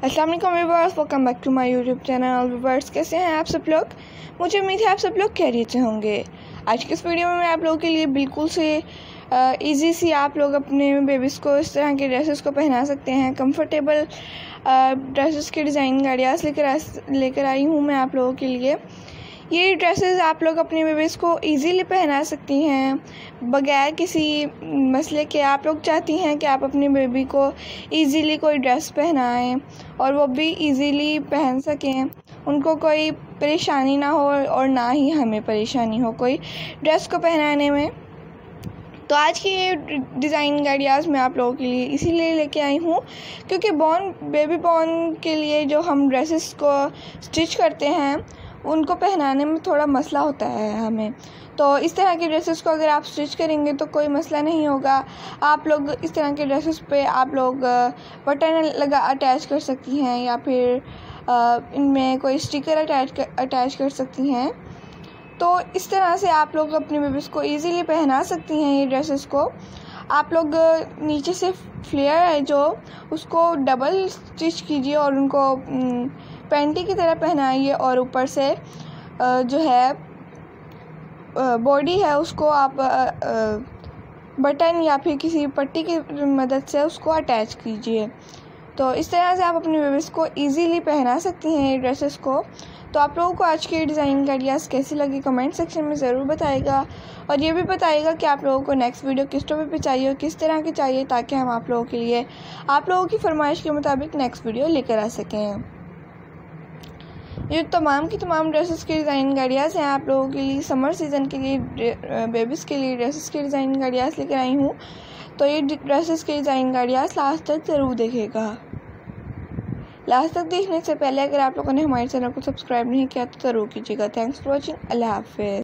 अस्सलाम वालेकुम viewers, welcome back to my YouTube channel. Viewers, कैसे हैं आप सब लोग? मुझे उम्मीद है आप सब लोग खैरियत से होंगे। आज की इस वीडियो में मैं आप लोगों के लिए बिल्कुल से इजी सी आप लोग अपने बेबीज़ को इस तरह के ड्रेसेस को पहना सकते हैं। कंफर्टेबल ड्रेसेस के डिज़ाइन गाड़ियास लेकर आई हूँ मैं आप लोगों के लिए। ये ड्रेसेस आप लोग अपने बेबीज़ को इजीली पहना सकती हैं बगैर किसी मसले के। आप लोग चाहती हैं कि आप अपनी बेबी को इजीली कोई ड्रेस पहनाएं और वो भी इजीली पहन सकें, उनको कोई परेशानी ना हो और ना ही हमें परेशानी हो कोई ड्रेस को पहनाने में। तो आज की ये डिज़ाइन गाइडियाज़ मैं आप लोगों के लिए इसीलिए लेके आई हूँ क्योंकि बेबी बॉर्न के लिए जो हम ड्रेसेस को स्टिच करते हैं उनको पहनाने में थोड़ा मसला होता है हमें। तो इस तरह के ड्रेसेस को अगर आप स्टिच करेंगे तो कोई मसला नहीं होगा। आप लोग इस तरह के ड्रेसेस पे आप लोग बटन अटैच कर सकती हैं या फिर इनमें कोई स्टिकर अटैच कर सकती हैं। तो इस तरह से आप लोग अपने बेबीज़ को इजीली पहना सकती हैं ये ड्रेसेस को। आप लोग नीचे से फ्लेयर है जो उसको डबल स्टिच कीजिए और उनको पैंटी की तरह पहनाइए और ऊपर से जो है बॉडी है उसको आप बटन या फिर किसी पट्टी की मदद से उसको अटैच कीजिए। तो इस तरह से आप अपनी बेबीज़ को इजीली पहना सकती हैं ये ड्रेसेस को। तो आप लोगों को आज की डिज़ाइन का आइडियाज़ कैसी लगी कमेंट सेक्शन में ज़रूर बताइएगा और ये भी बताइएगा कि आप लोगों को नेक्स्ट वीडियो किस टॉपिक पे चाहिए और किस तरह की चाहिए, ताकि हम आप लोगों के लिए आप लोगों की फरमाइश के मुताबिक नेक्स्ट वीडियो लेकर आ सकें। ये तमाम की तमाम ड्रेसेस के डिज़ाइन गाइडियाज़ हैं आप लोगों के लिए। समर सीज़न के लिए बेबीज़ के लिए ड्रेसेस के डिज़ाइन गाइडियाज़ लेकर आई हूँ। तो ये ड्रेसेस के डिज़ाइन गाइडियाज़ लास्ट तक ज़रूर देखेगा। लास्ट तक देखने से पहले अगर आप लोगों ने हमारे चैनल को सब्सक्राइब नहीं किया तो ज़रूर कीजिएगा। Thanks for watching. अल्लाह हाफ़िज़।